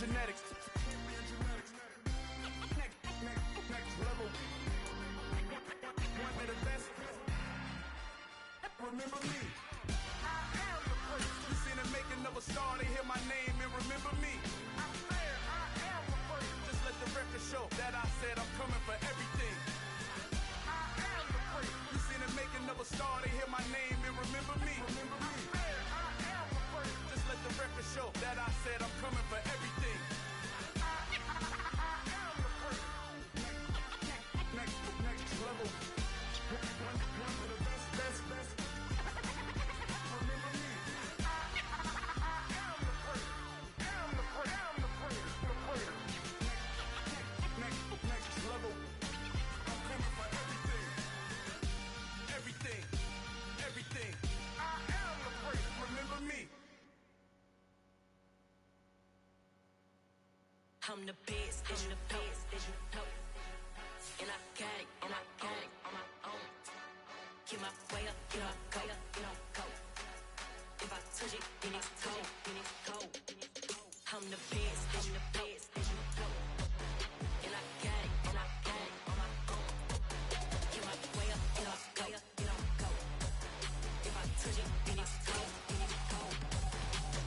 genetics. Next level. One of the best. Remember me. You seen the making of a star, they hear my name and remember me. Just let the record show that I said I'm coming for everything. You seen the making of a star, they hear my name and remember me. Just let the record show that I said I'm coming for everything. Next level. One of the best. Remember me. Next level. I'm coming for everything. Everything. I am the great. Remember me. I'm the best, as you know. And I got it on my own. Get my way up, go. If I touch it, then it's cold. I'm the best, as you know. And I got it on my own. Get my way up, go. If I touch it, then it's cold.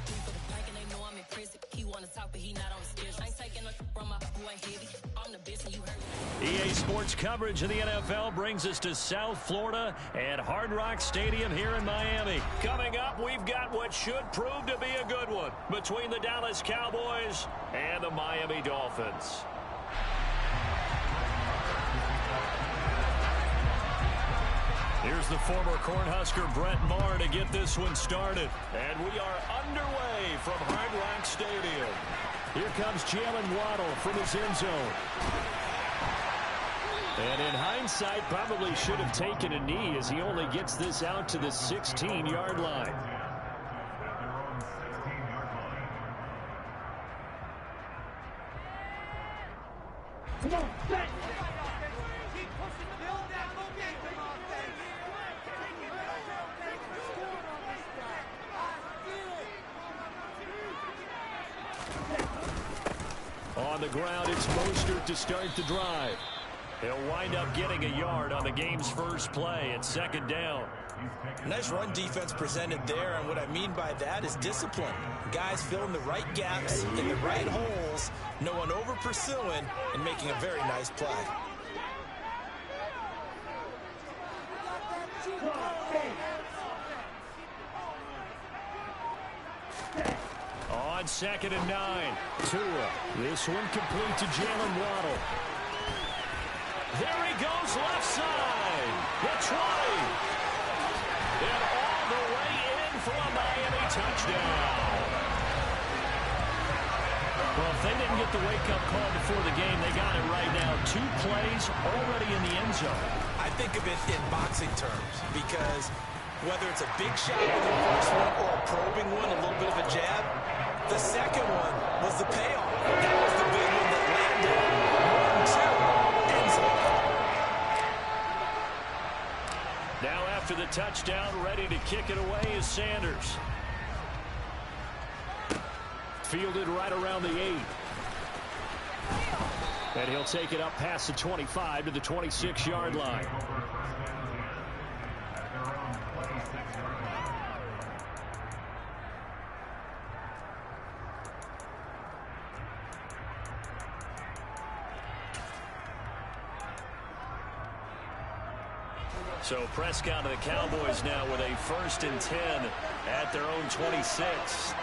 For the pack and they know I'm impressive. He wanna talk, but he not on the schedule. I ain't taking a from my boy heavy. I'm the best, and you heard me. EA Sports coverage of the NFL brings us to South Florida and Hard Rock Stadium here in Miami. Coming up, we've got what should prove to be a good one between the Dallas Cowboys and the Miami Dolphins. Here's the former Cornhusker Brett Maher to get this one started. And we are underway from Hard Rock Stadium. Here comes Jalen Waddle from his end zone. And in hindsight, probably should have taken a knee as he only gets this out to the 16-yard line. Come on, set! Keep pushing the ball down, go get them on On the ground, it's Mostert to start the drive. He'll wind up getting a yard on the game's first play at second down. Nice run defense presented there, and what I mean by that is discipline. Guys filling the right gaps in the right holes, no one over pursuing, and making a very nice play. On 2nd and 9, Tua. This one complete to Jalen Waddle. There he goes, left side. The 20. And all the way in for a Miami touchdown. Well, if they didn't get the wake-up call before the game, they got it right now. 2 plays already in the end zone. I think of it in boxing terms because whether it's a big shot with the first one or a probing one, a little bit of a jab, the second one was the payoff. That was the big one that landed. 1-2, end zone. Now after the touchdown, ready to kick it away is Sanders. Fielded right around the 8. And he'll take it up past the 25 to the 26-yard line. So Prescott to the Cowboys now with a 1st and 10 at their own 26.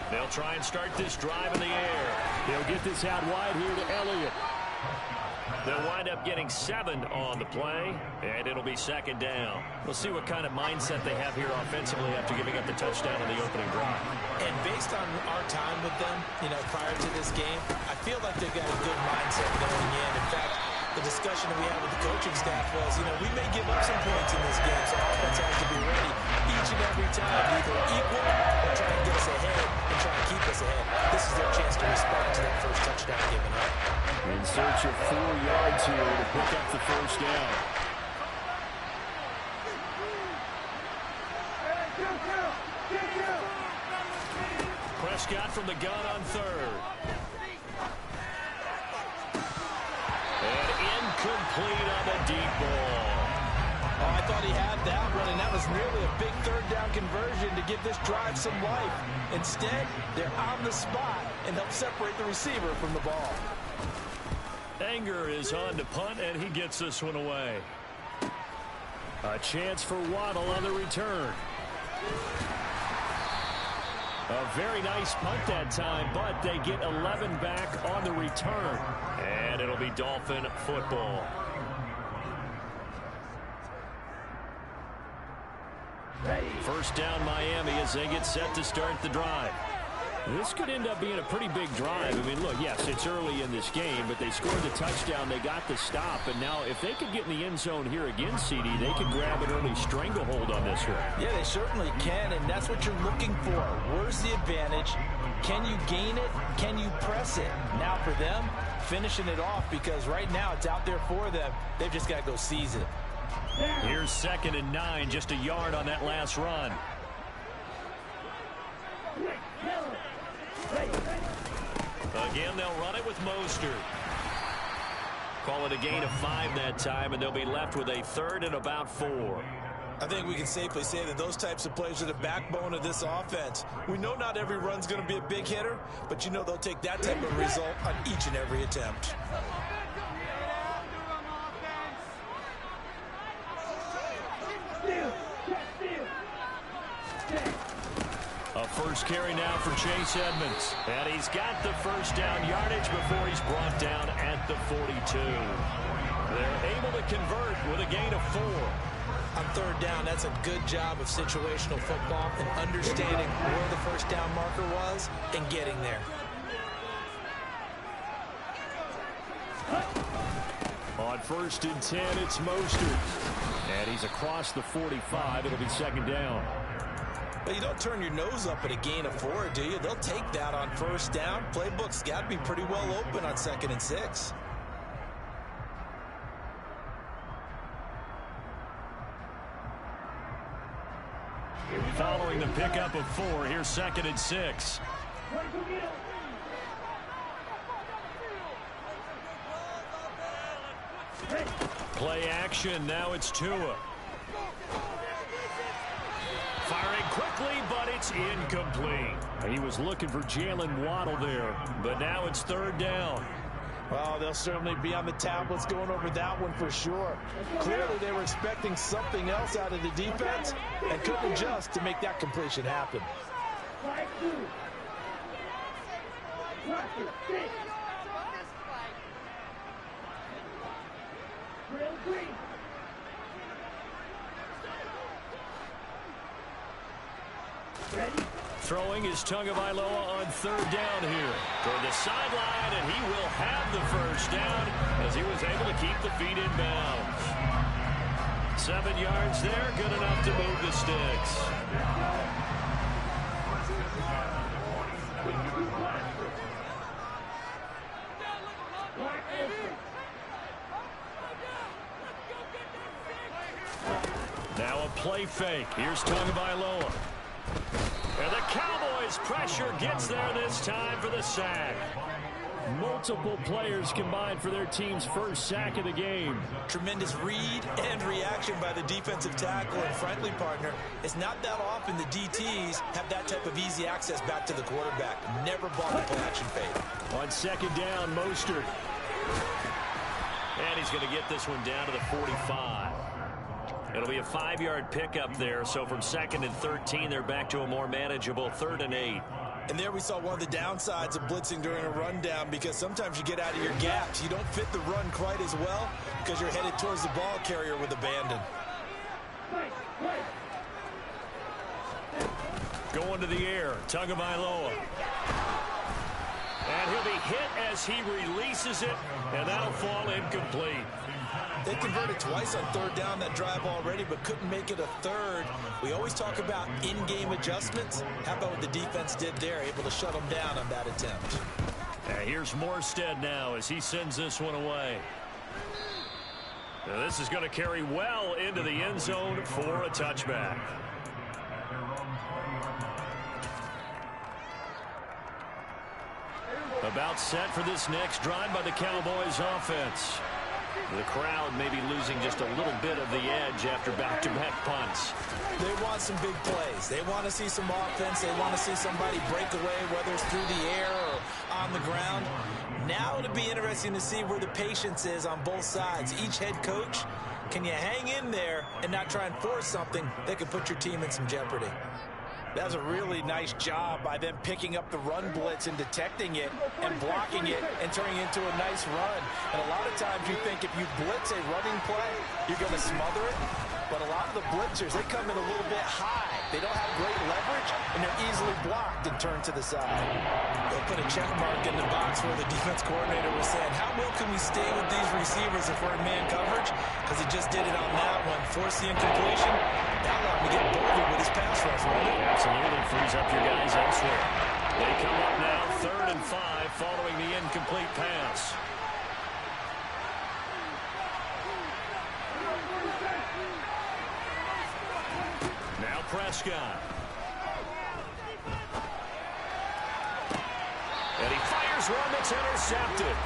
They'll try and start this drive in the air. They'll get this out wide here to Elliott. They'll wind up getting 7 on the play, and it'll be 2nd down. We'll see what kind of mindset they have here offensively after giving up the touchdown in the opening drive. And based on our time with them, prior to this game, I feel like they've got a good mindset going in. In fact, the discussion that we had with the coaching staff was, we may give up some points in this game, so offense has to be ready each and every time to either equal or try and get us ahead and try and keep us ahead. This is their chance to respond to that first touchdown given up. In search of 4 yards here to pick up the first down. Prescott from the gun on third. And incomplete on the deep ball. Oh, I thought he had that one, and that was nearly a big third down conversion to give this drive some life. Instead, they're on the spot and help separate the receiver from the ball. Anger is on to punt, and he gets this one away. A chance for Waddle on the return. A very nice punt that time, but they get 11 back on the return. And it'll be Dolphin football. First down Miami as they get set to start the drive. This could end up being a pretty big drive. I mean, look, yes, it's early in this game, but they scored the touchdown. They got the stop. And now if they could get in the end zone here again, CD, they could grab an early stranglehold on this one. Yeah, they certainly can, and that's what you're looking for. Where's the advantage? Can you gain it? Can you press it? Now for them, finishing it off, because right now it's out there for them. They've just got to go seize it. Here's 2nd and 9, just a yard on that last run. Again, they'll run it with Mostert. Call it a gain of 5 that time, and they'll be left with a 3rd and about 4. I think we can safely say that those types of plays are the backbone of this offense. We know not every run's going to be a big hitter, but you know they'll take that type of result on each and every attempt. A first carry now for Chase Edmonds. And he's got the first down yardage before he's brought down at the 42. They're able to convert with a gain of 4. On third down, that's a good job of situational football and understanding where the first down marker was and getting there. On 1st and 10, it's Mostert. And he's across the 45. It'll be 2nd down. But you don't turn your nose up at a gain of 4, do you? They'll take that on first down. Playbook's got to be pretty well open on 2nd and 6. Following the pickup of 4, here's 2nd and 6. Play action, now it's Tua. Firing quickly, but it's incomplete. He was looking for Jalen Waddle there, but now it's 3rd down. Well, they'll certainly be on the tablets going over that one for sure. Clearly, they were expecting something else out of the defense and couldn't adjust to make that completion happen. Throwing is Tagovailoa on 3rd down here. Toward the sideline, and he will have the first down as he was able to keep the feet in bounds. 7 yards there, good enough to move the sticks. Now a play fake. Here's Tagovailoa. And the Cowboys' pressure gets there this time for the sack. Multiple players combined for their team's first sack of the game. Tremendous read and reaction by the defensive tackle. And frankly, partner, it's not that often the DTs have that type of easy access back to the quarterback. Never bought the play-action fake. On 2nd down, Mostert. And he's going to get this one down to the 45. It'll be a 5-yard pickup there, so from 2nd and 13, they're back to a more manageable 3rd and 8. And there we saw one of the downsides of blitzing during a rundown, because sometimes you get out of your gaps. You don't fit the run quite as well because you're headed towards the ball carrier with abandon. Going to the air, Tagovailoa. And he'll be hit as he releases it, and that'll fall incomplete. They converted twice on 3rd down that drive already, but couldn't make it a 3rd. We always talk about in-game adjustments. How about what the defense did there, able to shut them down on that attempt. Here's Morstead now as he sends this one away. Now this is going to carry well into the end zone for a touchback. About set for this next drive by the Cowboys offense. The crowd may be losing just a little bit of the edge after back-to-back punts. They want some big plays. They want to see some offense. They want to see somebody break away, whether it's through the air or on the ground. Now it'll be interesting to see where the patience is on both sides. Each head coach, can you hang in there and not try and force something that could put your team in some jeopardy? That was a really nice job by them picking up the run blitz and detecting it and blocking it and turning it into a nice run. And a lot of times you think if you blitz a running play, you're going to smother it. But a lot of the blitzers, they come in a little bit high. They don't have great leverage, and they're easily blocked and turned to the side. They'll put a check mark in the box where the defense coordinator was saying, how well can we stay with these receivers if we're in man coverage? Because he just did it on that one. Force the incompletion. That allowed him to get bolder with his pass rush, won't it? Absolutely frees up your guys elsewhere. They come up now 3rd and 5 following the incomplete pass. Now Prescott. And he fires one that's intercepted.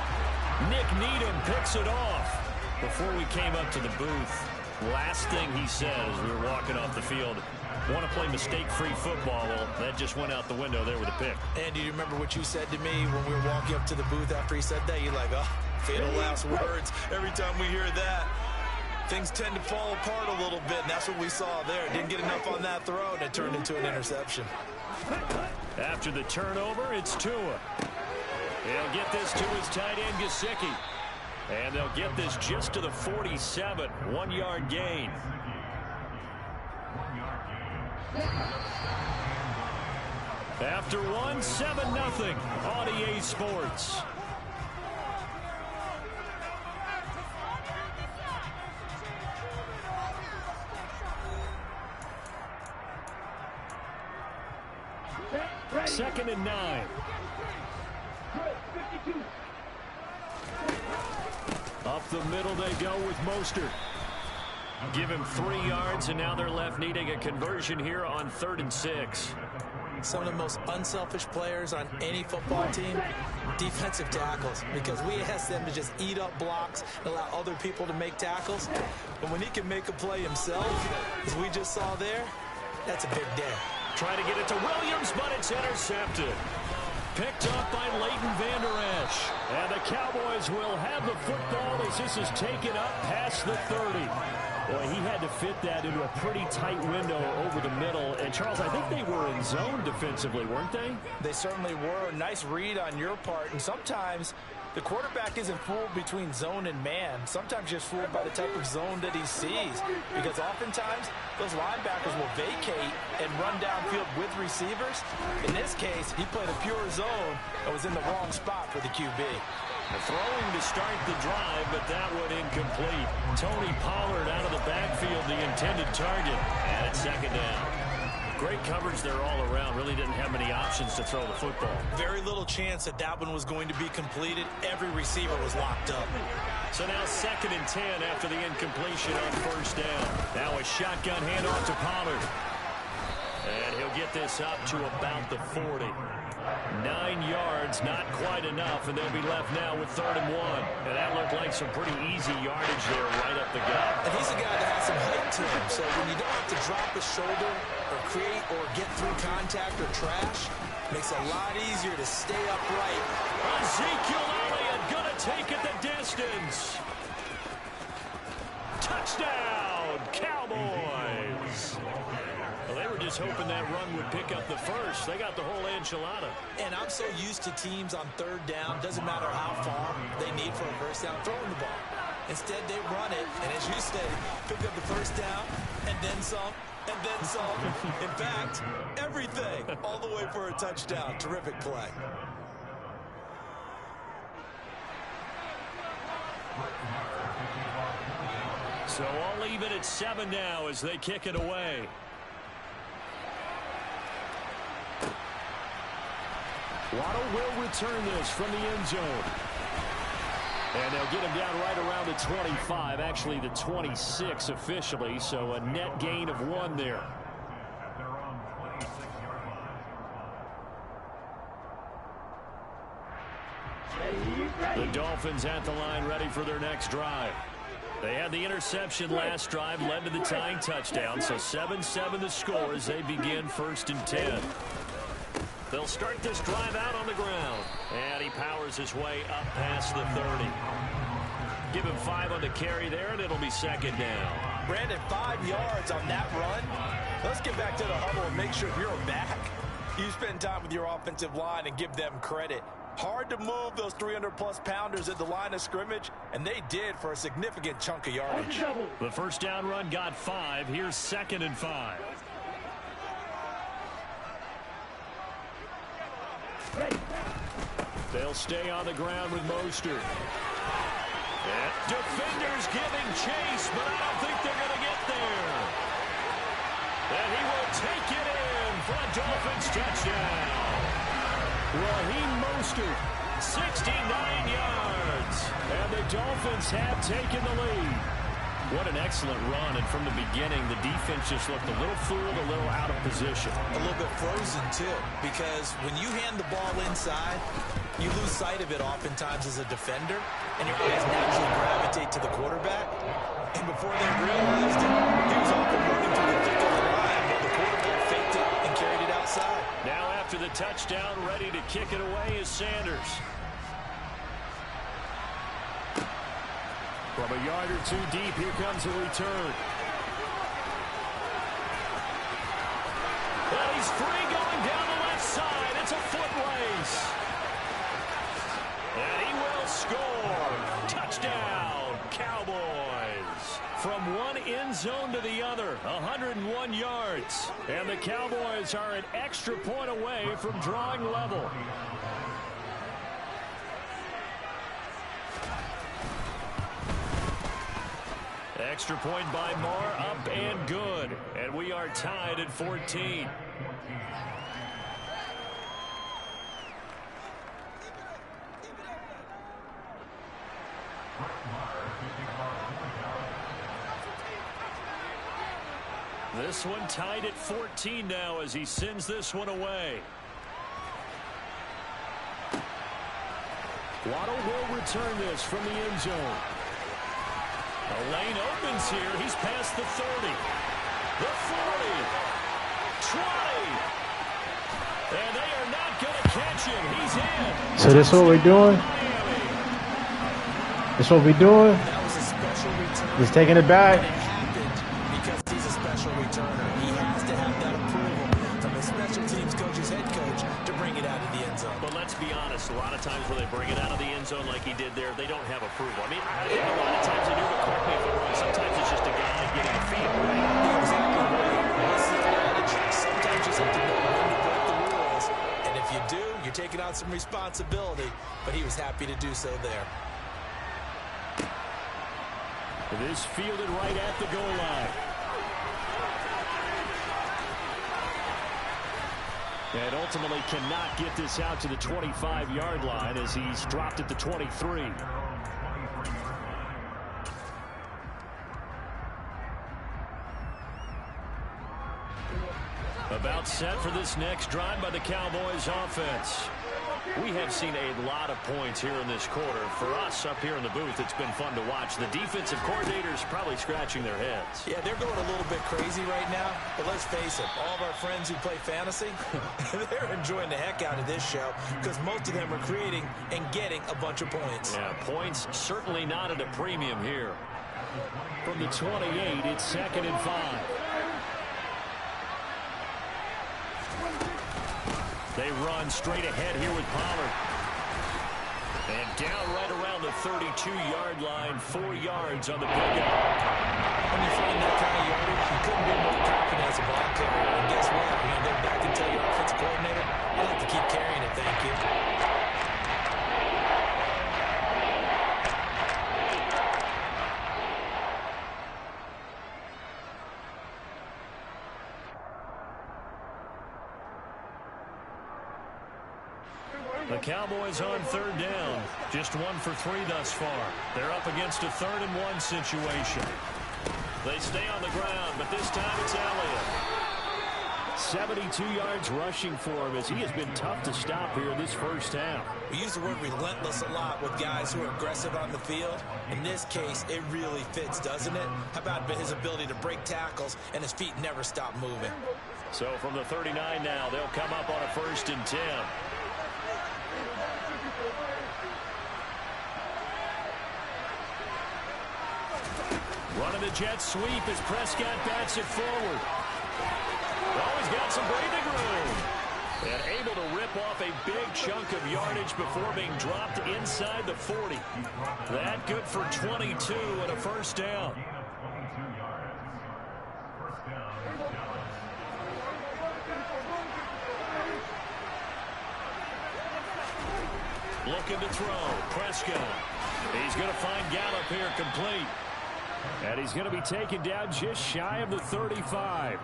Nick Needham picks it off. Before we came up to the booth, last thing he said as we were walking off the field, want to play mistake-free football. Well, that just went out the window there with a pick. And do you remember what you said to me when we were walking up to the booth after he said that? You're like, oh, fatal last words. Every time we hear that, things tend to fall apart a little bit, and that's what we saw there. Didn't get enough on that throw, and it turned into an interception. After the turnover, it's Tua. He'll get this to his tight end, Gesicki. And they'll get this just to the 47. 1-yard gain. After one, 7-0 on EA Sports. Second and 9. Up the middle they go with Mostert. Give him 3 yards, and now they're left needing a conversion here on 3rd and 6. Some of the most unselfish players on any football team, defensive tackles, because we ask them to just eat up blocks and allow other people to make tackles. But when he can make a play himself, as we just saw there, that's a big day. Trying to get it to Williams, but it's intercepted. Picked up by Leighton Vander Esch. And the Cowboys will have the football as this is taken up past the 30. Boy, he had to fit that into a pretty tight window over the middle. And, Charles, I think they were in zone defensively, weren't they? They certainly were. Nice read on your part. And sometimes the quarterback isn't fooled between zone and man. Sometimes just fooled by the type of zone that he sees. Because oftentimes those linebackers will vacate and run downfield with receivers. In this case, he played a pure zone and was in the wrong spot for the QB. Throwing to start the drive, but that one incomplete. Tony Pollard out of the backfield, the intended target. And it's 2nd down. Great coverage there all around. Really didn't have many options to throw the football. Very little chance that that one was going to be completed. Every receiver was locked up. So now 2nd and 10 after the incompletion on 1st down. Now a shotgun handoff to Pollard. And he'll get this up to about the 40. 9 yards, not quite enough, and they'll be left now with 3rd and 1. And that looked like some pretty easy yardage there right up the gut. And he's a guy that has some height to him, so when you don't have to drop his shoulder or create or get through contact or trash, it makes it a lot easier to stay upright. Ezekiel Elliott gonna take it the distance. Touchdown, Cowboys. Well, they were just hoping that run would pick up the first. They got the whole enchilada. And I'm so used to teams on 3rd down, doesn't matter how far they need for a first down, throwing the ball. Instead, they run it, and as you said, pick up the first down, and then some, and then some. In fact, everything, all the way for a touchdown. Terrific play. So I'll leave it at 7 now as they kick it away. Waddle will return this from the end zone. And they'll get him down right around the 25, actually the 26 officially, so a net gain of 1 there. The Dolphins at the line ready for their next drive. They had the interception last drive, led to the tying touchdown, so 7-7 the score as they begin 1st and 10. They'll start this drive out on the ground, and he powers his way up past the 30. Give him 5 on the carry there, and it'll be 2nd down. Brandon, 5 yards on that run. Let's get back to the huddle and make sure you're back. You spend time with your offensive line and give them credit. Hard to move those 300-plus pounders at the line of scrimmage, and they did for a significant chunk of yardage. The first down run got 5. Here's 2nd and 5. They'll stay on the ground with Mostert. And defenders giving chase, but I don't think they're going to get there. And he will take it in for a Dolphins touchdown. Raheem Mostert, 69 yards. And the Dolphins have taken the lead. What an excellent run, and from the beginning, the defense just looked a little fooled, a little out of position. A little bit frozen, too, because when you hand the ball inside, you lose sight of it oftentimes as a defender, and your eyes naturally gravitate to the quarterback. And before they realized it, he was off and running through the thick of the line, but the quarterback faked it and carried it outside. Now after the touchdown, ready to kick it away is Sanders. From a yard or 2 deep, here comes a return. Well, he's free going down the left side. It's a foot race. And he will score. Touchdown, Cowboys. From one end zone to the other, 101 yards. And the Cowboys are an extra point away from drawing level. Extra point by Moore, up and good. And we are tied at 14. This one tied at 14 now as he sends this one away. Waddle will return this from the end zone. The lane opens here. He's past the 30. The 40. 20. And they are not going to catch him. He's in. So this what we're doing? This what we're doing? That was a special return. Just taking it back. And it happened because he's a special returner. He has to have that approval from his special teams coach's head coach to bring it out of the end zone. But let's be honest, a lot of times when they bring it out of the end zone like he did there, they don't have approval. I mean, I think a lot of times they do, but correct me if I'm wrong. Sometimes it's just a guy getting a feel, right? Exactly right. What's the adage? Sometimes you just have to know when to break the rules. And if you do, you're taking on some responsibility. But he was happy to do so there. It is fielded right at the goal line. And ultimately cannot get this out to the 25-yard line as he's dropped at the 23. About set for this next drive by the Cowboys offense. We have seen a lot of points here in this quarter. For us up here in the booth, it's been fun to watch. The defensive coordinators probably scratching their heads. Yeah, they're going a little bit crazy right now. But let's face it, all of our friends who play fantasy, they're enjoying the heck out of this show because most of them are creating and getting a bunch of points. Yeah, points certainly not at a premium here. From the 28, it's 2nd and 5. They run straight ahead here with Pollard. And down right around the 32-yard line, 4 yards on the pickup. When you find that kind of yardage, you couldn't be more confident as a ball carrier. And guess what? You're going to go back and tell your offensive coordinator, I'd like to keep carrying it, thank you. The Cowboys on 3rd down. Just 1 for 3 thus far. They're up against a 3rd and 1 situation. They stay on the ground, but this time it's Elliott. 72 yards rushing for him as he has been tough to stop here in this first half. We use the word relentless a lot with guys who are aggressive on the field. In this case, it really fits, doesn't it? How about his ability to break tackles and his feet never stop moving? So from the 39 now, they'll come up on a 1st and 10. Running the jet sweep as Prescott bats it forward. Oh, he's got some breathing room. And able to rip off a big chunk of yardage before being dropped inside the 40. That good for 22 and a 1st down. Looking to throw. Prescott. He's going to find Gallup here complete. And he's going to be taken down just shy of the 35.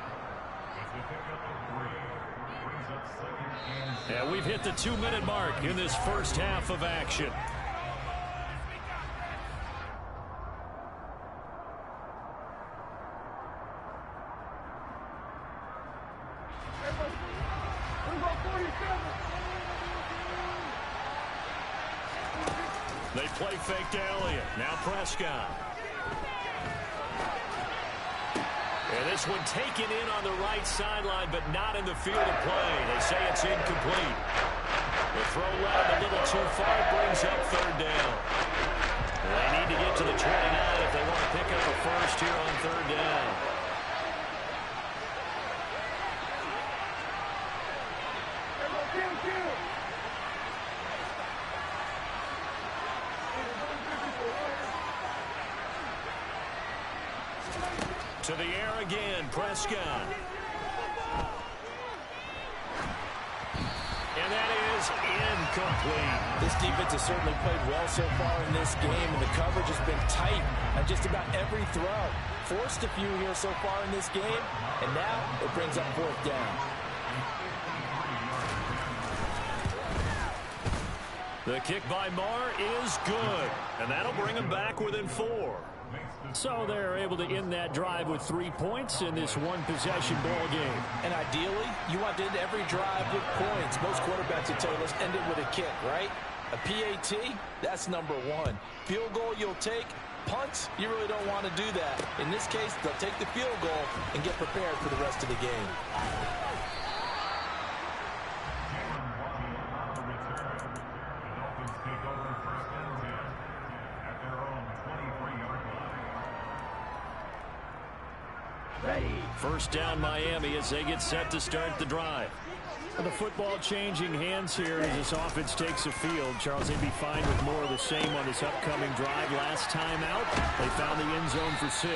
And we've hit the 2-minute mark in this first half of action. They play fake to Elliott. Now Prescott. And this one taken in on the right sideline, but not in the field of play. They say it's incomplete. The throw led a little too far, brings up 3rd down. They need to get to the 29 if they want to pick up a first here on 3rd down. To the air again, Prescott. And that is incomplete. This defense has certainly played well so far in this game, and the coverage has been tight on just about every throw. Forced a few here so far in this game, and now it brings up 4th down. The kick by Marr is good, and that'll bring them back within 4. So they're able to end that drive with 3 points in this one-possession ball game. And ideally, you want to end every drive with points. Most quarterbacks would tell you, let's end it with a kick, right? A PAT, that's number 1. Field goal you'll take. Punts, you really don't want to do that. In this case, they'll take the field goal and get prepared for the rest of the game. First down Miami as they get set to start the drive. The football changing hands here as this offense takes the field. Charles, they'd be fine with more of the same on this upcoming drive. Last time out, they found the end zone for 6.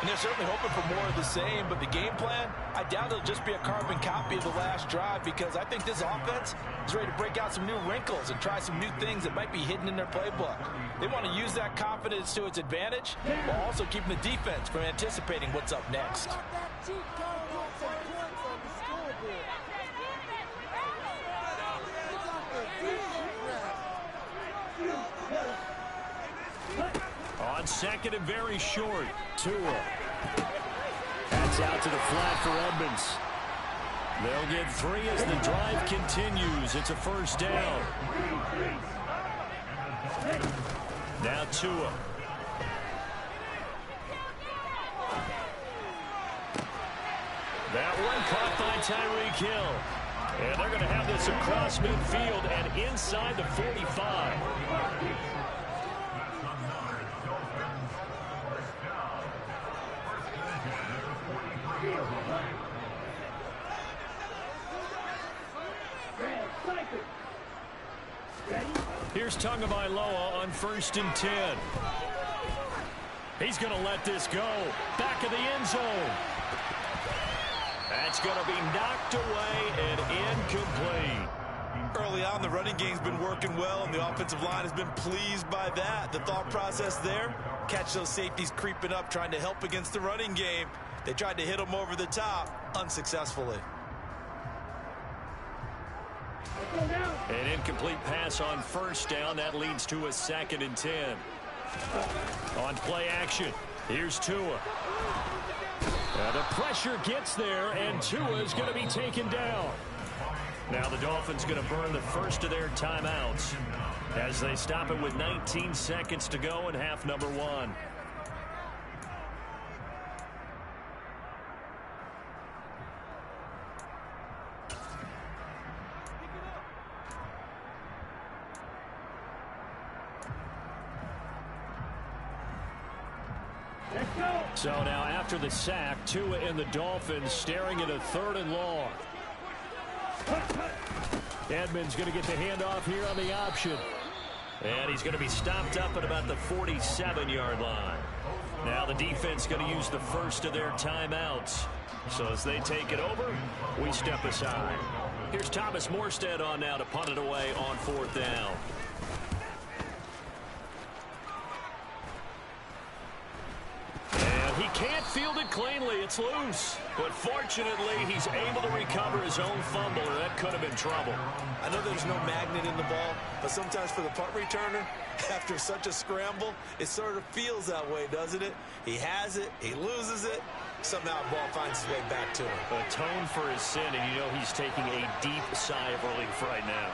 And they're certainly hoping for more of the same, but the game plan, I doubt it'll just be a carbon copy of the last drive, because I think this offense is ready to break out some new wrinkles and try some new things that might be hidden in their playbook. They want to use that confidence to its advantage while also keeping the defense from anticipating what's up next. On 2nd and very short, Tua. That's out to the flat for Edmonds. They'll get 3 as the drive continues. It's a 1st down. Now Tua. That one caught by Tyreek Hill. And they're going to have this across midfield and inside the 45. Here's Tagovailoa on 1st and 10. He's going to let this go. Back of the end zone. That's going to be knocked away and incomplete. Early on, the running game's been working well, and the offensive line has been pleased by that. The thought process there, catch those safeties creeping up, trying to help against the running game. They tried to hit them over the top, unsuccessfully. An incomplete pass on 1st down. That leads to a 2nd and 10. On play action, here's Tua. The pressure gets there, and Tua is going to be taken down. Now the Dolphins going to burn the first of their timeouts as they stop it with 19 seconds to go in half number 1. So now after the sack, Tua and the Dolphins staring at a 3rd and long. Edmonds going to get the handoff here on the option. And he's going to be stopped up at about the 47-yard line. Now the defense going to use the first of their timeouts. So as they take it over, we step aside. Here's Thomas Morstead on now to punt it away on 4th down. He can't field it cleanly. It's loose. But fortunately, he's able to recover his own fumble, or that could have been trouble. I know there's no magnet in the ball, but sometimes for the punt returner, after such a scramble, it sort of feels that way, doesn't it? He has it, he loses it, somehow the ball finds its way back to him. Atone for his sin, and you know he's taking a deep sigh of relief right now.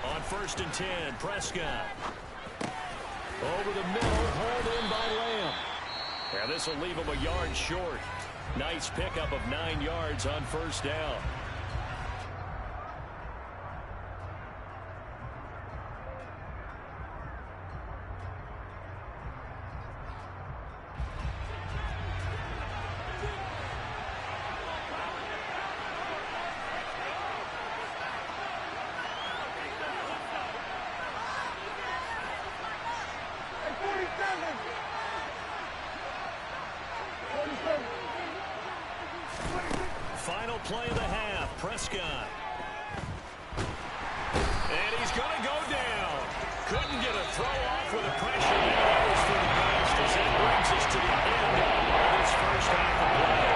On 1st and 10, Prescott. Over the middle, hauled in by Lamb. And this will leave him a yard short. Nice pickup of 9 yards on 1st down. Final play of the half, Prescott. And he's going to go down. Couldn't get a throw off with a pressure. And that was for the best as that brings us to the end of this first half of play.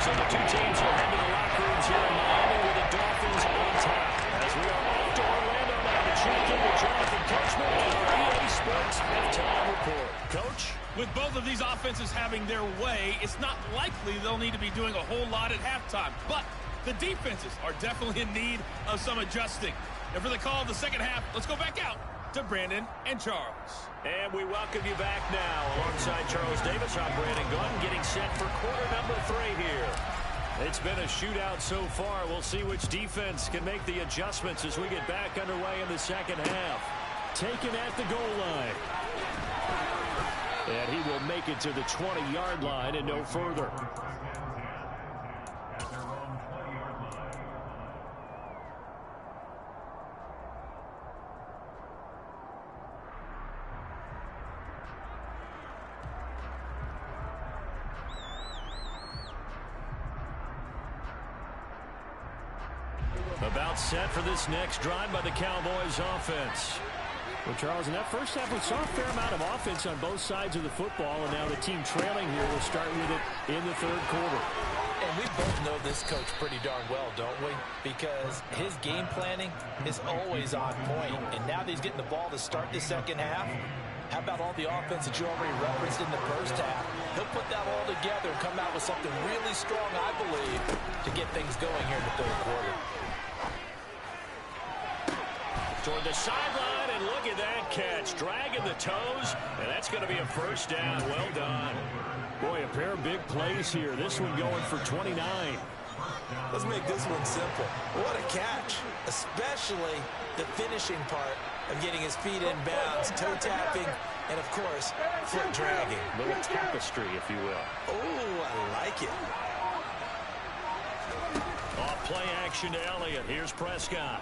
So the two teams will head to the locker rooms here in Miami with the Dolphins on top. As we are off to Orlando now to check in with Jonathan Coachman and our EA Sports halftime report. Coach? With both of these offenses having their way, it's not likely they'll need to be doing a whole lot at halftime. But the defenses are definitely in need of some adjusting. And for the call of the second half, let's go back out to Brandon and Charles. And we welcome you back now. Alongside Charles Davis, I'm Brandon Gunn, getting set for quarter number 3 here. It's been a shootout so far. We'll see which defense can make the adjustments as we get back underway in the second half. Taken at the goal line. And he will make it to the 20-yard line and no further. About set for this next drive by the Cowboys offense. Well, Charles, in that first half, we saw a fair amount of offense on both sides of the football, and now the team trailing here will start with it in the third quarter. And we both know this coach pretty darn well, don't we? Because his game planning is always on point. And now that he's getting the ball to start the second half, how about all the offense that you already referenced in the first half? He'll put that all together and come out with something really strong, I believe, to get things going here in the third quarter. Toward the sideline, and look at that catch. Dragging the toes, and that's going to be a first down. Well done. Boy, a pair of big plays here. This one going for 29. Let's make this one simple. What a catch, especially the finishing part of getting his feet in bounds, toe tapping, and, of course, foot dragging. A little tapestry, if you will. Oh, I like it. Off play action to Elliott. Here's Prescott.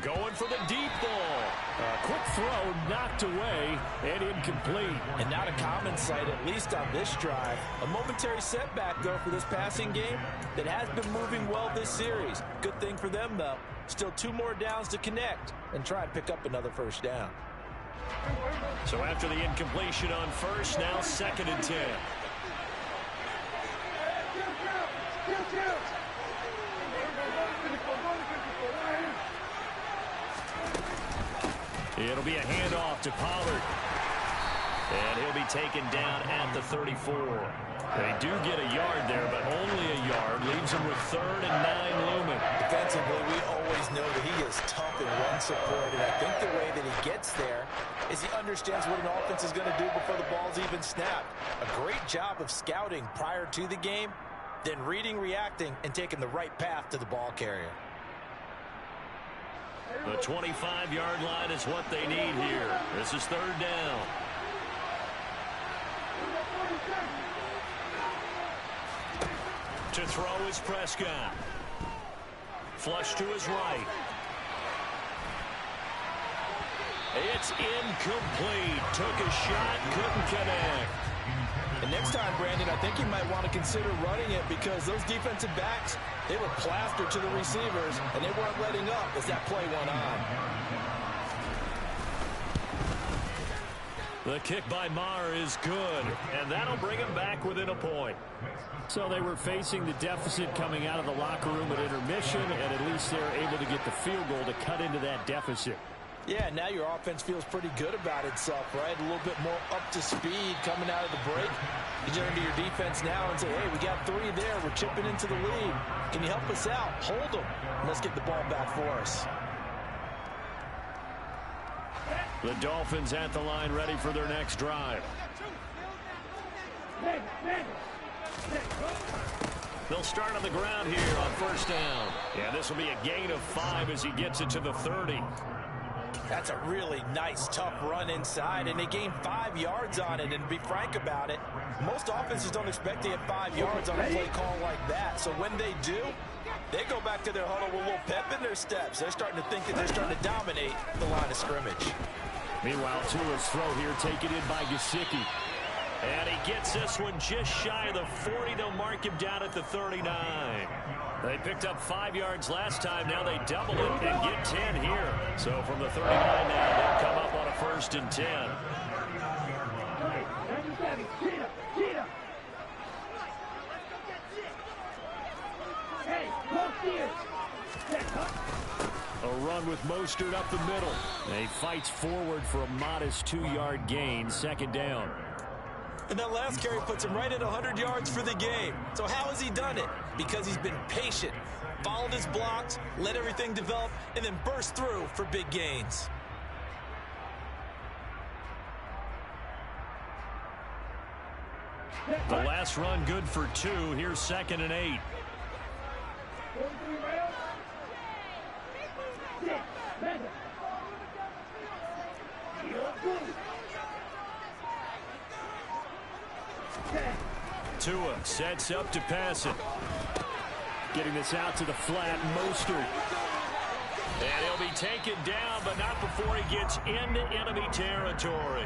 Going for the deep ball. A quick throw knocked away and incomplete. And not a common sight, at least on this drive. A momentary setback, though, for this passing game that has been moving well this series. Good thing for them, though. Still 2 more downs to connect and try and pick up another first down. So after the incompletion on first, now 2nd and 10. It'll be a handoff to Pollard. And he'll be taken down at the 34. They do get a yard there, but only a yard. Leaves them with 3rd and 9 looming. Defensively, we always know that he is tough in run support, and I think the way that he gets there is he understands what an offense is going to do before the ball's even snapped. A great job of scouting prior to the game, then reading, reacting, and taking the right path to the ball carrier. The 25-yard line is what they need here. This is 3rd down. To throw is Prescott. Flush to his right. It's incomplete. Took a shot, couldn't connect. And next time, Brandon, I think you might want to consider running it because those defensive backs, they were plastered to the receivers, and they weren't letting up as that play went on. The kick by Maher is good, and that'll bring him back within a point. So they were facing the deficit coming out of the locker room at intermission, and at least they're able to get the field goal to cut into that deficit. Yeah, now your offense feels pretty good about itself, right? A little bit more up to speed coming out of the break. You turn to your defense now and say, hey, we got 3 there. We're chipping into the lead. Can you help us out? Hold them. And let's get the ball back for us. The Dolphins at the line ready for their next drive. They'll start on the ground here on 1st down. Yeah, this will be a gain of 5 as he gets it to the 30. That's a really nice, tough run inside, and they gained 5 yards on it. And to be frank about it, most offenses don't expect to get 5 yards on a play call like that. So when they do, they go back to their huddle with a little pep in their steps. They're starting to think that they're starting to dominate the line of scrimmage. Meanwhile, Tua's throw here taken in by Gesicki. And he gets this one just shy of the 40. They'll mark him down at the 39. They picked up 5 yards last time. Now they double it and get 10 here. So from the 39 now, they'll come up on a 1st and 10. A run with Mostert up the middle. And he fights forward for a modest 2-yard gain. 2nd down. And that last carry puts him right at 100 yards for the game. So how has he done it? Because he's been patient, followed his blocks, let everything develop, and then burst through for big gains. The last run good for 2. Here's 2nd and 8. Tua sets up to pass it. Getting this out to the flat, Mostert. And he'll be taken down, but not before he gets into enemy territory.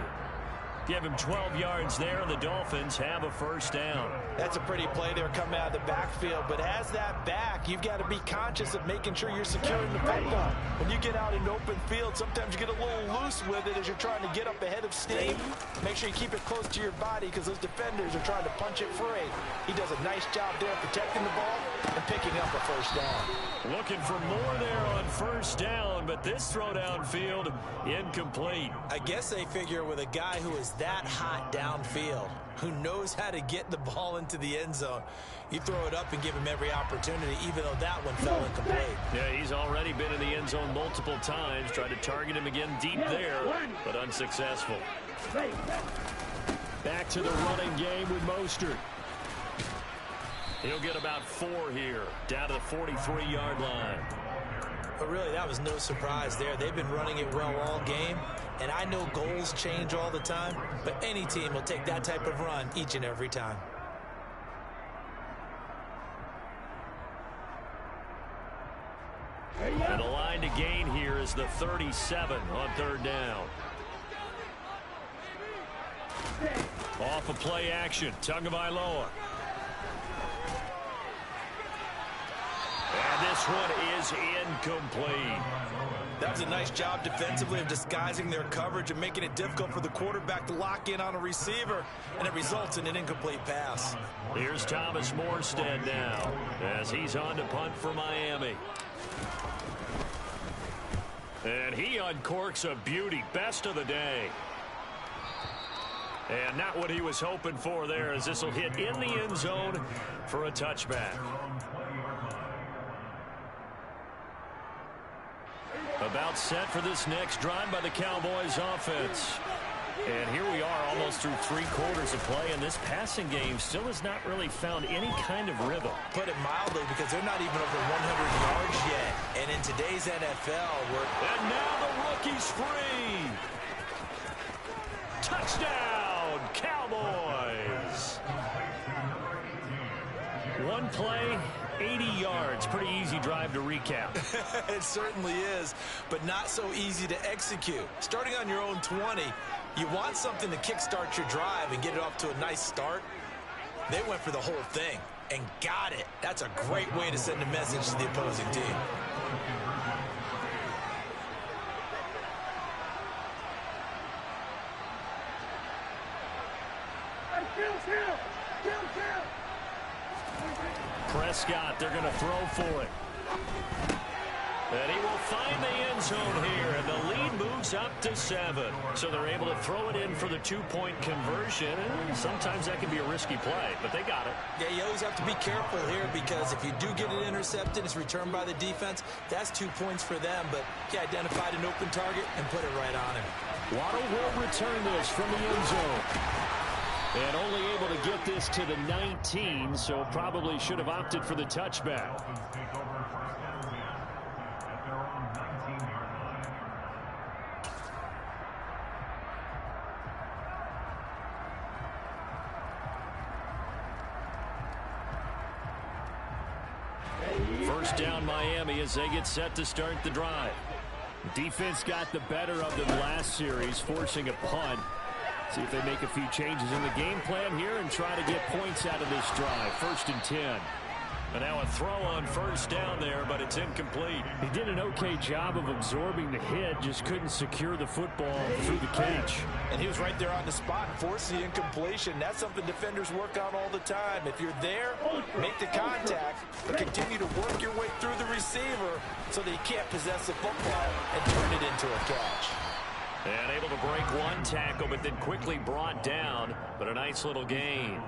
Give him 12 yards there, and the Dolphins have a 1st down. That's a pretty play there coming out of the backfield, but as that back, you've got to be conscious of making sure you're securing the football. When you get out in open field, sometimes you get a little loose with it as you're trying to get up ahead of steam. Make sure you keep it close to your body because those defenders are trying to punch it free. He does a nice job there protecting the ball and picking up a 1st down. Looking for more there on 1st down, but this throw downfield incomplete. I guess they figure with a guy who is that hot downfield, who knows how to get the ball into the end zone, you throw it up and give him every opportunity, even though that one fell incomplete. Yeah, he's already been in the end zone multiple times. Tried to target him again deep there, but unsuccessful. Back to the running game with Mostert. He'll get about 4 here, down to the 43-yard line. But really, that was no surprise there. They've been running it well all game, and I know goals change all the time, but any team will take that type of run each and every time. And the line to gain here is the 37 on 3rd down. Off of play action, Tagovailoa. And this one is incomplete. That was a nice job defensively of disguising their coverage and making it difficult for the quarterback to lock in on a receiver, and it results in an incomplete pass. Here's Thomas Morstead now as he's on to punt for Miami. And he uncorks a beauty. Best of the day. And not what he was hoping for there, as this will hit in the end zone for a touchback. About set for this next drive by the Cowboys offense. And here we are almost through 3 quarters of play, and this passing game still has not really found any kind of rhythm. Put it mildly, because they're not even over 100 yards yet. And in today's NFL, And now the rookie's free. Touchdown, Cowboys. One play, 80 yards. Pretty easy drive to recap. It certainly is, but not so easy to execute. Starting on your own 20, you want something to kickstart your drive and get it off to a nice start. They went for the whole thing and got it. That's a great way to send a message to the opposing team. Prescott, they're going to throw for it. And he will find the end zone here, and the lead moves up to 7. So they're able to throw it in for the 2-point conversion. And sometimes that can be a risky play, but they got it. Yeah, you always have to be careful here, because if you do get it intercepted, it's returned by the defense, that's 2 points for them. But he identified an open target and put it right on him. Waddle will return this from the end zone. And only able to get this to the 19, so probably should have opted for the touchback. First down, Miami, as they get set to start the drive. Defense got the better of them last series, forcing a punt. See if they make a few changes in the game plan here and try to get points out of this drive. 1st and 10. And now a throw on first down there, but it's incomplete. He did an okay job of absorbing the hit, just couldn't secure the football through the cage. And he was right there on the spot, forcing the incompletion. That's something defenders work on all the time. If you're there, make the contact, but continue to work your way through the receiver so that he can't possess the football and turn it into a catch. And able to break one tackle, but then quickly brought down. But a nice little gain.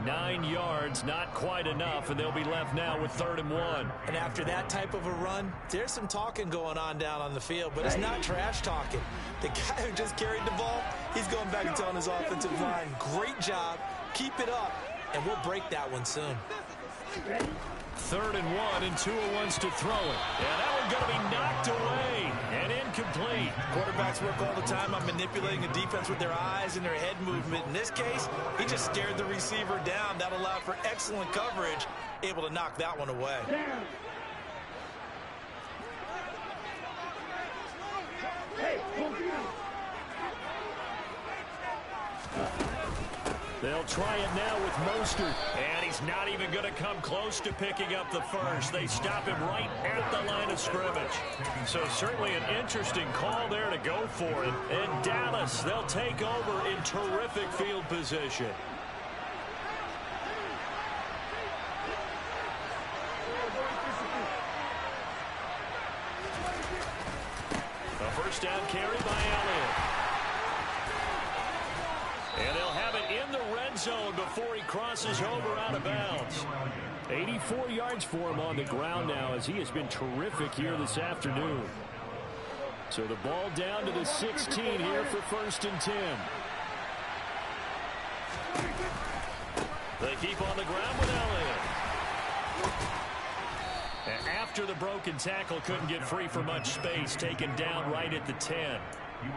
9 yards, not quite enough, and they'll be left now with 3rd and 1. And after that type of a run, there's some talking going on down on the field, but it's not trash talking. The guy who just carried the ball, he's going back and telling his offensive line, great job, keep it up, and we'll break that one soon. 3rd and 1, and Tua wants to throw it. And that one's going to be knocked away and incomplete. Quarterbacks work all the time on manipulating a defense with their eyes and their head movement. In this case, he just stared the receiver down. That allowed for excellent coverage, able to knock that one away. They'll try it now with Mostert, and he's not even going to come close to picking up the first. They stop him right at the line of scrimmage. So certainly an interesting call there to go for it. And Dallas, they'll take over in terrific field position. A first down carry by Elliott. And they'll have it in the red zone before he crosses over out of bounds. 84 yards for him on the ground now, as he has been terrific here this afternoon. So the ball down to the 16 here for 1st and 10. They keep on the ground with Elliott. And after the broken tackle, couldn't get free for much space, taken down right at the 10.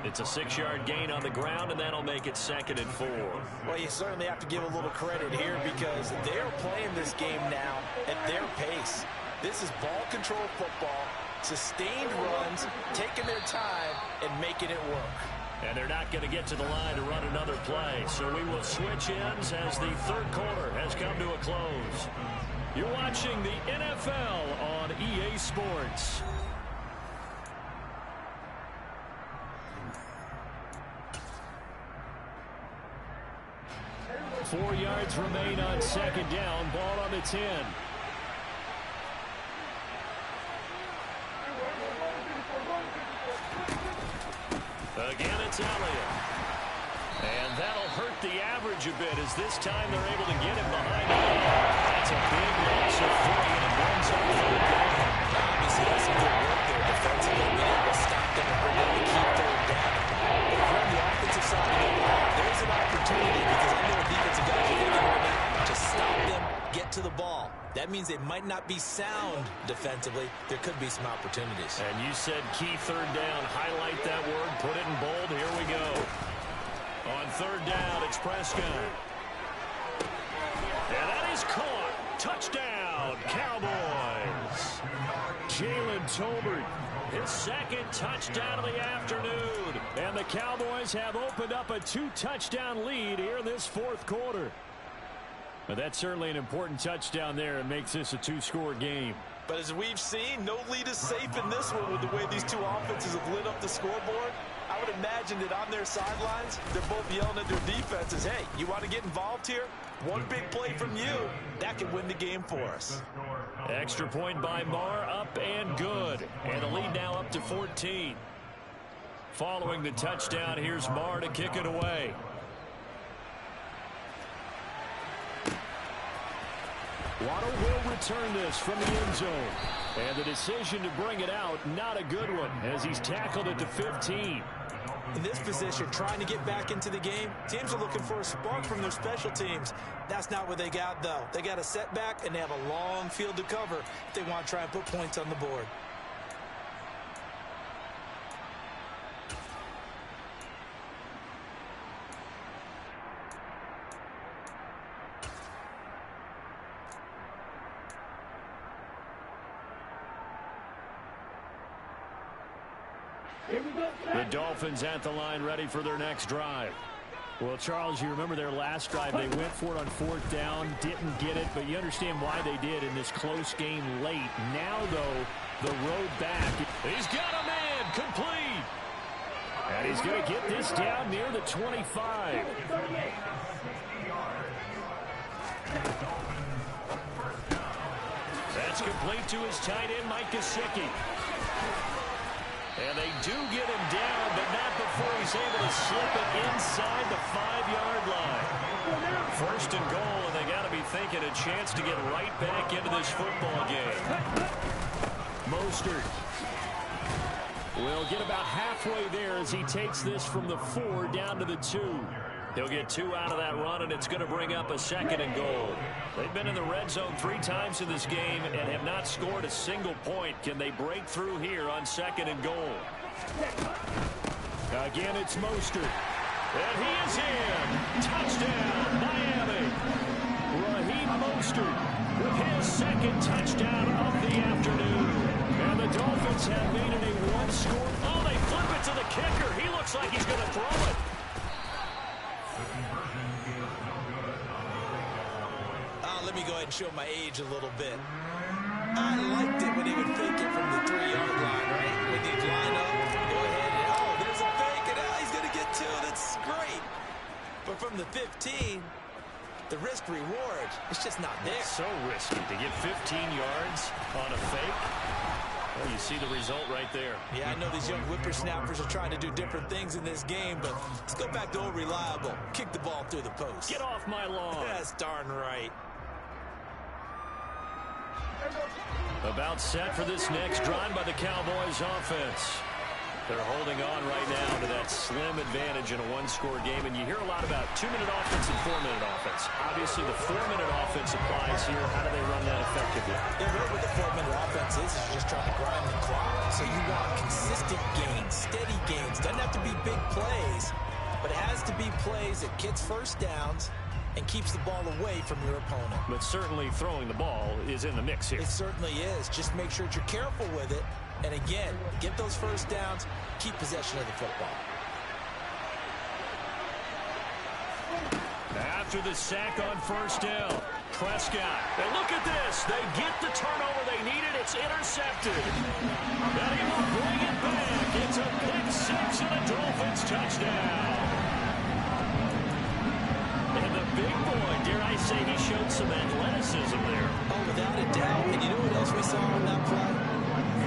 It's a 6-yard gain on the ground, and that'll make it 2nd and 4. Well, you certainly have to give a little credit here, because they're playing this game now at their pace. This is ball control football, sustained runs, taking their time, and making it work. And they're not going to get to the line to run another play. So we will switch ends as the 3rd quarter has come to a close. You're watching the NFL on EA Sports. Four yards remain on 2nd down. Ball on the 10. Again, it's Elliott. And that'll hurt the average a bit as this time they're able to get him behind the line. That's a big loss of 3, and it brings up 3rd down. Obviously, that's some good work there defensively, being able to stop them and bring them to keep 3rd down. But if you're on the offensive side of the ball, there's an opportunity because I know the defensive guys are thinking right now to stop them, get to the ball. That means they might not be sound defensively. There could be some opportunities. And you said key 3rd down. Highlight that word. Put it in bold. Here we go. On 3rd down, it's Prescott. And that is caught. Touchdown, Cowboys. Jalen Tolbert, his 2nd touchdown of the afternoon. And the Cowboys have opened up a 2-touchdown lead here in this 4th quarter. But that's certainly an important touchdown there. It makes this a 2-score game. But as we've seen, no lead is safe in this one with the way these two offenses have lit up the scoreboard. I would imagine that on their sidelines, they're both yelling at their defenses, hey, you want to get involved here? One big play from you, that could win the game for us. Extra point by Marr, up and good. And the lead now up to 14. Following the touchdown, here's Marr to kick it away. Waddle will return this from the end zone. And the decision to bring it out, not a good one, as he's tackled at the 15. In this position, trying to get back into the game, teams are looking for a spark from their special teams. That's not what they got, though. They got a setback, and they have a long field to cover if they want to try and put points on the board. The Dolphins at the line, ready for their next drive. Well, Charles, you remember their last drive. They went for it on 4th down, didn't get it, but you understand why they did in this close game late. Now, though, the road back. He's got a man, complete. And he's going to get this down near the 25. That's complete to his tight end, Mike Gesicki. And they do get him down, but not before he's able to slip it inside the 5-yard line. 1st and goal, and they got to be thinking a chance to get right back into this football game. Mostert will get about halfway there as he takes this from the 4 down to the 2. He'll get 2 out of that run, and it's going to bring up a 2nd and goal. They've been in the red zone 3 times in this game and have not scored a single point. Can they break through here on 2nd and goal? Again, it's Mostert. And he is in. Touchdown, Miami. Raheem Mostert with his 2nd touchdown of the afternoon. And the Dolphins have made it a 1-score. Oh, they flip it to the kicker. He looks like he's going to throw it. Let me go ahead and show my age a little bit. I liked it when he would fake it from the 3-yard line, right? When he'd line up, go ahead and, oh, there's a fake, and he's going to get 2. That's great. But from the 15, the risk-reward, it's just not there. It's so risky to get 15 yards on a fake. Well, you see the result right there. Yeah, I know these young whippersnappers are trying to do different things in this game, but let's go back to old reliable. Kick the ball through the post. Get off my lawn. That's darn right. About set for this next drive by the Cowboys offense. They're holding on right now to that slim advantage in a 1-score game, and you hear a lot about 2-minute offense and 4-minute offense. Obviously, the 4-minute offense applies here. How do they run that effectively? Yeah, really what the 4-minute offense is you're just trying to grind the clock. So you want consistent gains, steady gains. Doesn't have to be big plays, but it has to be plays that gets 1st downs and keeps the ball away from your opponent. But certainly throwing the ball is in the mix here. It certainly is. Just make sure that you're careful with it. And again, get those 1st downs, keep possession of the football. After the sack on 1st down, Prescott. And look at this. They get the turnover they needed. It's intercepted. And he will bring it back. It's a pick 6 and a Dolphins touchdown. And the big boy, dare I say, he showed some athleticism there. Oh, without a doubt. And you know what else we saw on that play?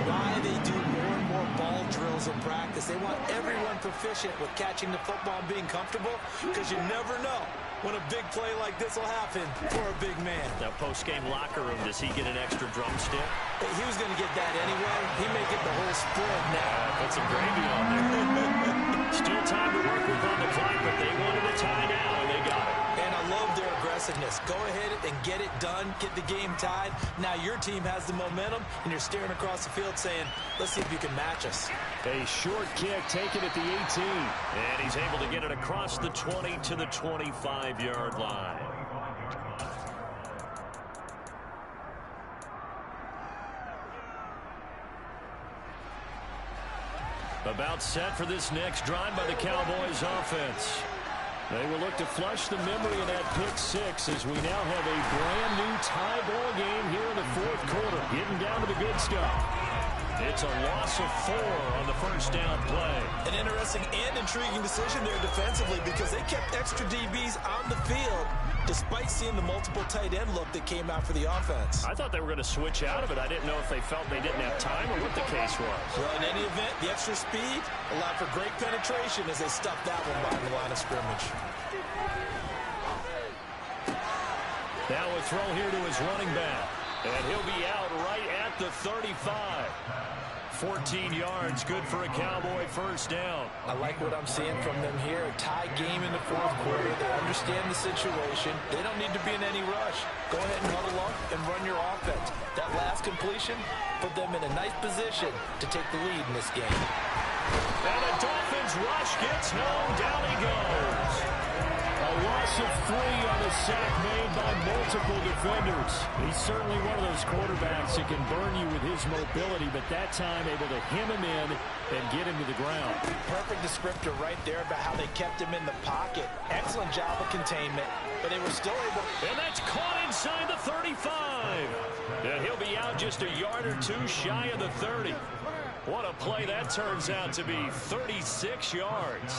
Why they do more and more ball drills in practice practice. They want everyone proficient with catching the football and being comfortable, because you never know when a big play like this will happen for a big man. Now, post-game locker room, does he get an extra drumstick? He was going to get that anyway. He may get the whole spread now. Put some gravy on there. Still time to work with on the clock, but they wanted a tie now, and they got it. And I love their aggressiveness. Go ahead and get it done. Get the game tied. Now your team has the momentum, and you're staring across the field saying, let's see if you can match us. A short kick taken at the 18. And he's able to get it across the 20 to the 25-yard line. About set for this next drive by the Cowboys offense. They will look to flush the memory of that pick six as we now have a brand new tie ball game here in the fourth quarter. Getting down to the good stuff. It's a loss of 4 on the first down play. An interesting and intriguing decision there defensively, because they kept extra DBs on the field despite seeing the multiple tight end look that came out for the offense. I thought they were going to switch out of it. I didn't know if they felt they didn't have time or what the case was. Well, in any event, the extra speed allowed for great penetration as they stuffed that one behind the line of scrimmage. Now a throw here to his running back. And he'll be out right at the 35. 14 yards, good for a Cowboy first down. I like what I'm seeing from them here. A tie game in the fourth quarter. They understand the situation. They don't need to be in any rush. Go ahead and huddle up and run your offense. That last completion put them in a nice position to take the lead in this game. And the Dolphins rush gets home. Down he goes. A loss of 3 on a sack made by multiple defenders. He's certainly one of those quarterbacks that can burn you with his mobility, but that time able to hem him in and get him to the ground. Perfect descriptor right there about how they kept him in the pocket. Excellent job of containment, but they were still able. And that's caught inside the 35. And he'll be out just a yard or two shy of the 30. What a play that turns out to be, 36 yards.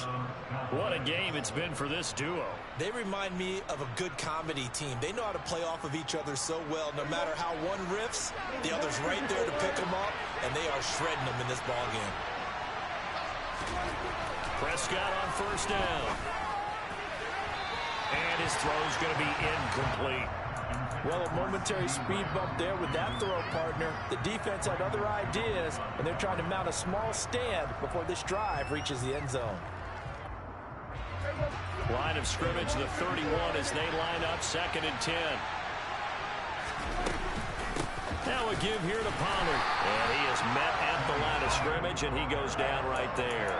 What a game it's been for this duo. They remind me of a good comedy team. They know how to play off of each other so well. No matter how one riffs, the other's right there to pick them up, and they are shredding them in this ball game. Prescott on first down. And his throw's going to be incomplete. Well, a momentary speed bump there with that throw, partner. The defense had other ideas, and they're trying to mount a small stand before this drive reaches the end zone. Line of scrimmage, the 31 as they line up, 2nd and 10. Now a give here to Pollard. And he is met at the line of scrimmage, and he goes down right there.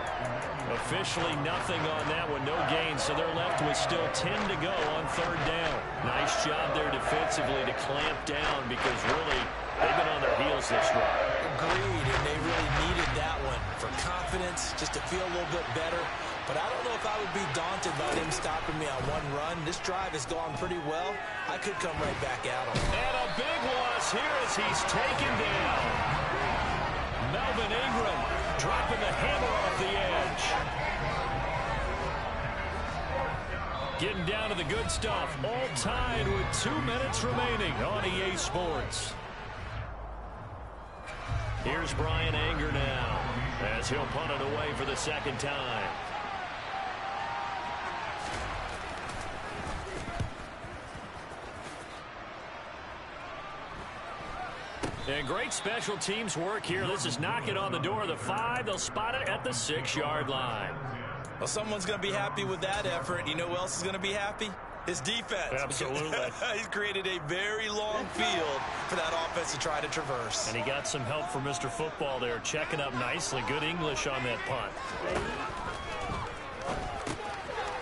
Officially nothing on that one, no gain, so they're left with still 10 to go on 3rd down. Nice job there defensively to clamp down, because really they've been on their heels this drive. Agreed, and they really needed that one for confidence, just to feel a little bit better. But I don't know if I would be daunted by them stopping me on one run. This drive has gone pretty well. I could come right back at them. And a big loss here as he's taken down. Melvin Ingram dropping the hammer off the edge. Getting down to the good stuff. All tied with 2 minutes remaining on EA Sports. Here's Brian Anger now as he'll punt it away for the 2nd time. And great special teams work here. This is knocking on the door of the 5. They'll spot it at the 6-yard line. Well, someone's going to be happy with that effort. You know who else is going to be happy? His defense. Absolutely. He's created a very long field for that offense to try to traverse. And he got some help from Mr. Football there, checking up nicely. Good English on that punt.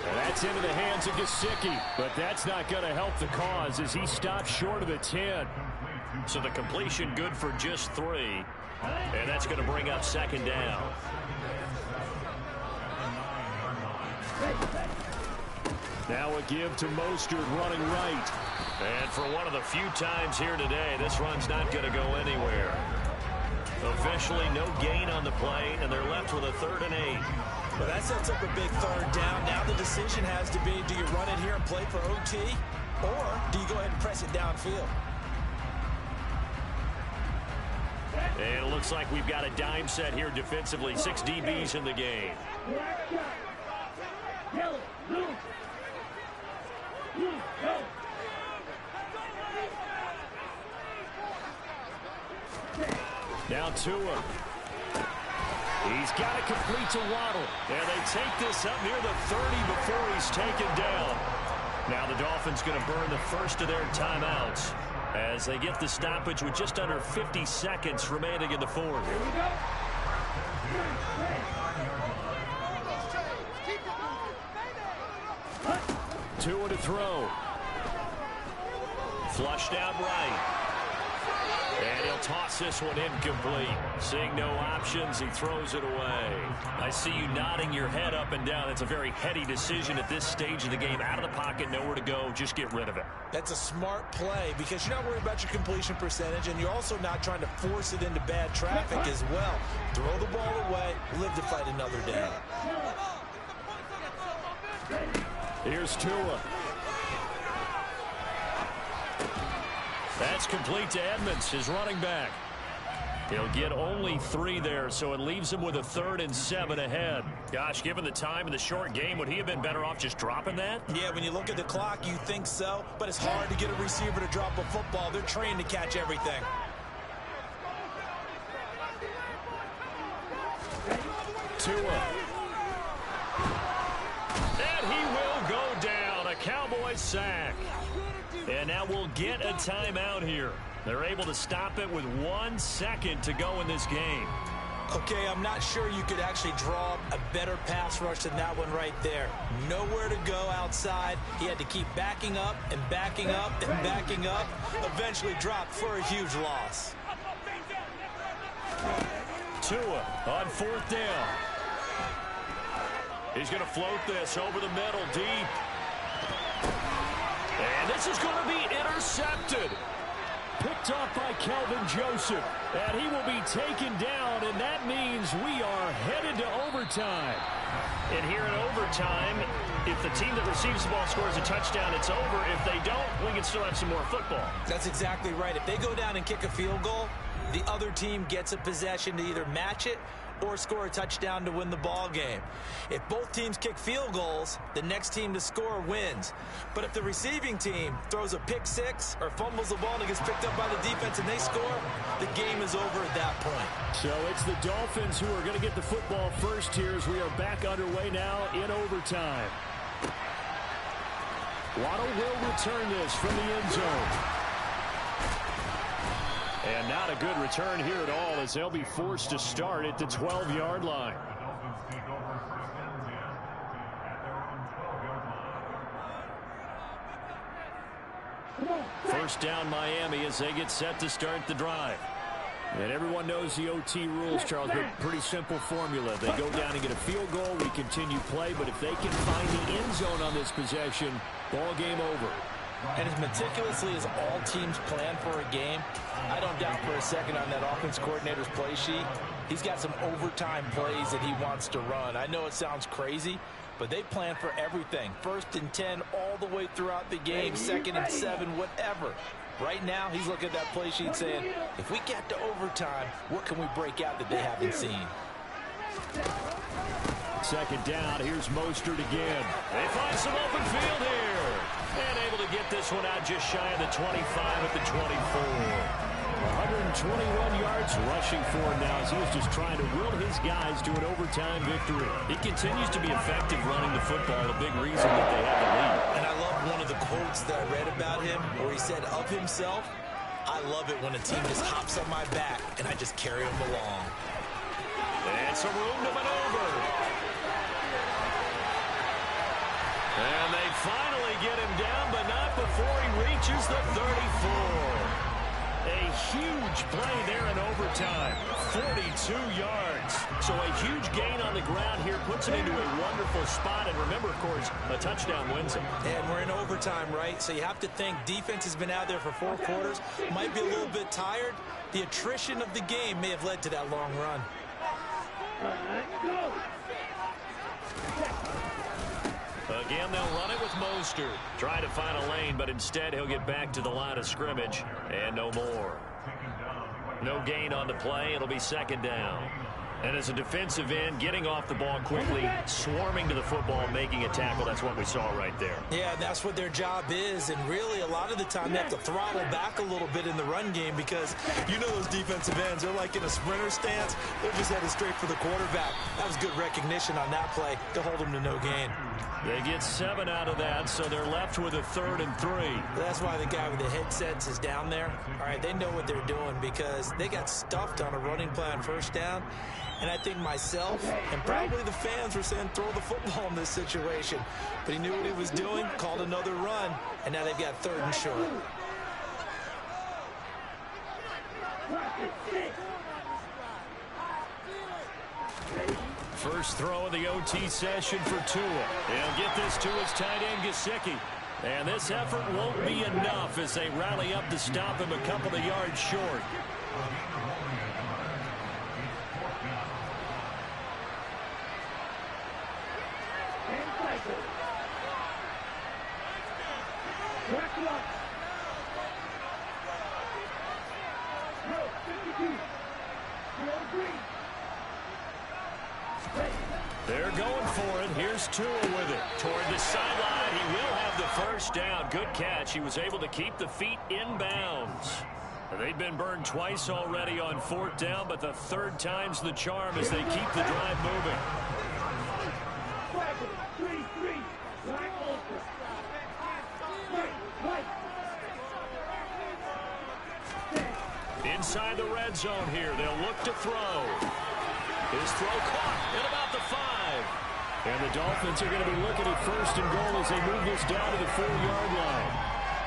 And that's into the hands of Gesicki, but that's not going to help the cause as he stops short of the 10. So the completion good for just 3. And that's going to bring up 2nd down. Now a give to Mostert running right. And for one of the few times here today, this run's not going to go anywhere. Officially no gain on the play, and they're left with a 3rd and 8. Well, that sets up a big 3rd down. Now the decision has to be, do you run it here and play for OT, or do you go ahead and press it downfield? And it looks like we've got a dime set here defensively. 6 DBs in the game. Now Tua. He's got to complete to Waddle. And they take this up near the 30 before he's taken down. Now the Dolphins going to burn the first of their timeouts as they get the stoppage with just under 50 seconds remaining in the fourth. Tua to throw. Flushed out right. And he'll toss this one incomplete. Seeing no options, he throws it away. I see you nodding your head up and down. That's a very heady decision at this stage of the game. Out of the pocket, nowhere to go. Just get rid of it. That's a smart play because you're not worried about your completion percentage, and you're also not trying to force it into bad traffic as well. Throw the ball away, live to fight another down. Here's Tua. That's complete to Edmonds, his running back. He'll get only 3 there, so it leaves him with a 3rd and 7 ahead. Gosh, given the time in the short game, would he have been better off just dropping that? Yeah, when you look at the clock, you think so, but it's hard to get a receiver to drop a football. They're trained to catch everything. Tua. And he will go down. A Cowboys sack. And now we'll get a timeout here. They're able to stop it with 1 second to go in this game. Okay, I'm not sure you could actually draw a better pass rush than that one right there. Nowhere to go outside. He had to keep backing up and backing up and backing up. Eventually dropped for a huge loss. Tua on 4th down. He's going to float this over the middle deep. And this is going to be intercepted. Picked off by Kelvin Joseph. And he will be taken down, and that means we are headed to overtime. And here in overtime, if the team that receives the ball scores a touchdown, it's over. If they don't, we can still have some more football. That's exactly right. If they go down and kick a field goal, the other team gets a possession to either match it or score a touchdown to win the ball game. If both teams kick field goals, the next team to score wins. But if the receiving team throws a pick six or fumbles the ball and it gets picked up by the defense and they score, the game is over at that point. So it's the Dolphins who are going to get the football first here as we are back underway now in overtime. Waddle will return this from the end zone. And not a good return here at all as they'll be forced to start at the 12-yard line. First down Miami as they get set to start the drive. And everyone knows the OT rules, Charles, but pretty simple formula. They go down and get a field goal, we continue play, but if they can find the end zone on this possession, ball game over. And as meticulously as all teams plan for a game, I don't doubt for a second on that offense coordinator's play sheet, he's got some overtime plays that he wants to run. I know it sounds crazy, but they plan for everything. 1st and 10 all the way throughout the game, 2nd and 7, whatever. Right now, he's looking at that play sheet saying, if we get to overtime, what can we break out that they haven't seen? 2nd down, here's Mostert again. They find some open field here. And able to get this one out just shy of the 25 at the 24. 121 yards rushing for him now as he was just trying to will his guys to an overtime victory. He continues to be effective running the football, a big reason that they have the lead. And I love one of the quotes that I read about him where he said of himself, I love it when a team just hops on my back and I just carry them along. And some room to maneuver. And they finally get him down, but not before he reaches the 34. A huge play there in overtime. 42 yards. So a huge gain on the ground here puts him into a wonderful spot. And remember, of course, a touchdown wins him. And we're in overtime, right? So you have to think defense has been out there for 4 quarters. Might be a little bit tired. The attrition of the game may have led to that long run. Again, they'll run it with Mostert. Try to find a lane, but instead he'll get back to the line of scrimmage and no more. No gain on the play. It'll be second down. And as a defensive end, getting off the ball quickly, swarming to the football, making a tackle, that's what we saw right there. Yeah, that's what their job is. And really, a lot of the time, they have to throttle back a little bit in the run game because you know those defensive ends, they're like in a sprinter stance. They're just headed straight for the quarterback. That was good recognition on that play to hold them to no gain. They get 7 out of that, so they're left with a 3rd and 3. That's why the guy with the headsets is down there. All right, they know what they're doing because they got stuffed on a running play on first down. And I think myself and probably the fans were saying throw the football in this situation. But he knew what he was doing, called another run, and now they've got 3rd and short. First throw of the OT session for Tua. They'll get this to his tight end, Gesicki. And this effort won't be enough as they rally up to stop him a couple of yards short. They're going for it. Here's Tua with it. Toward the sideline. He will have the first down. Good catch. He was able to keep the feet in bounds. They've been burned twice already on 4th down, but the 3rd time's the charm as they keep the drive moving. Inside the red zone here. They'll look to throw. His throw caught at about the 5. And the Dolphins are going to be looking at 1st and goal as they move this down to the 4-yard line.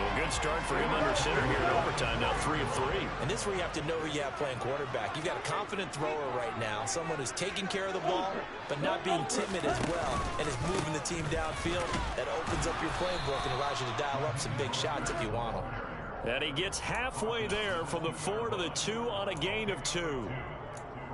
Well, good start for him under center here in overtime. Now 3 of 3. And this is where you have to know who you have playing quarterback. You've got a confident thrower right now, someone who's taking care of the ball, but not being timid as well, and is moving the team downfield. That opens up your playbook and allows you to dial up some big shots if you want them. And he gets halfway there from the 4 to the 2 on a gain of 2.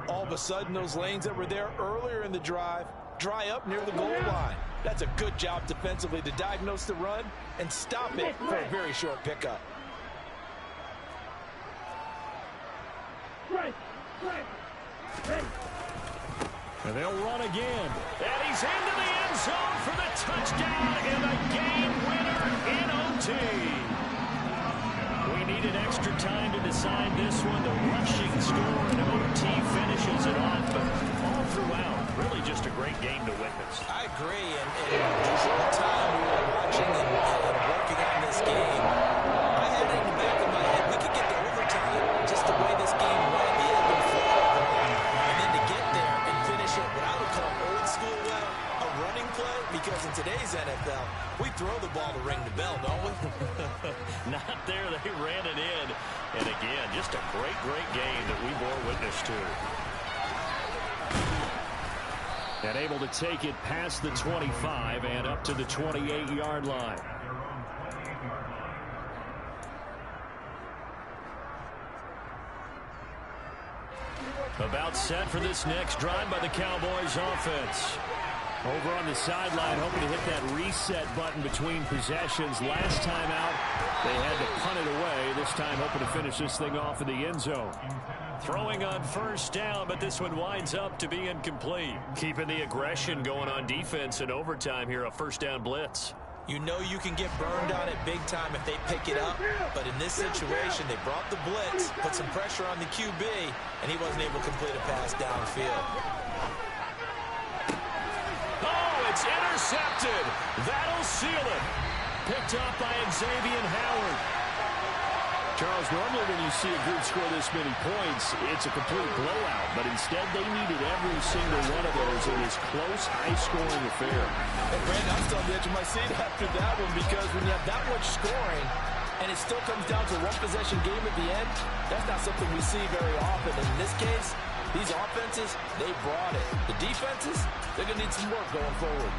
All of a sudden, those lanes that were there earlier in the drive dry up near the goal line. That's a good job defensively to diagnose the run and stop it for a very short pickup. And they'll run again. And he's into the end zone for the touchdown and a game winner in OT. We needed extra time to decide this one. The rushing score and OT finishes it off, but all throughout, really just a great game to witness. I agree, and the whole time we were watching and working on this game, I had it in the back of my head, we could get to overtime, just the way this game went, the ebb and flow of it all. And then to get there and finish it what I would call old school well, a running play, because in today's NFL, we throw the ball to ring the bell, don't we? Not there. They ran it in. And again, just a great, great game that we bore witness to. And able to take it past the 25 and up to the 28-yard line. About set for this next drive by the Cowboys offense. Over on the sideline, hoping to hit that reset button between possessions. Last time out, they had to punt it away. This time, hoping to finish this thing off in the end zone. Throwing on 1st down, but this one winds up to be incomplete. Keeping the aggression going on defense in overtime here, a 1st down blitz. You know you can get burned on it big time if they pick it up, but in this situation, they brought the blitz, put some pressure on the QB, and he wasn't able to complete a pass downfield. It's intercepted. That'll seal it. Picked up by Xavier Howard. Charles, normally when you see a group score this many points, it's a complete blowout. But instead, they needed every single one of those in this close, high-scoring affair. And Brandon, I'm still on the edge of my seat after that one because when you have that much scoring and it still comes down to a one-possession game at the end, that's not something we see very often. And in this case, these offenses, they brought it. The defenses, they're going to need some work going forward.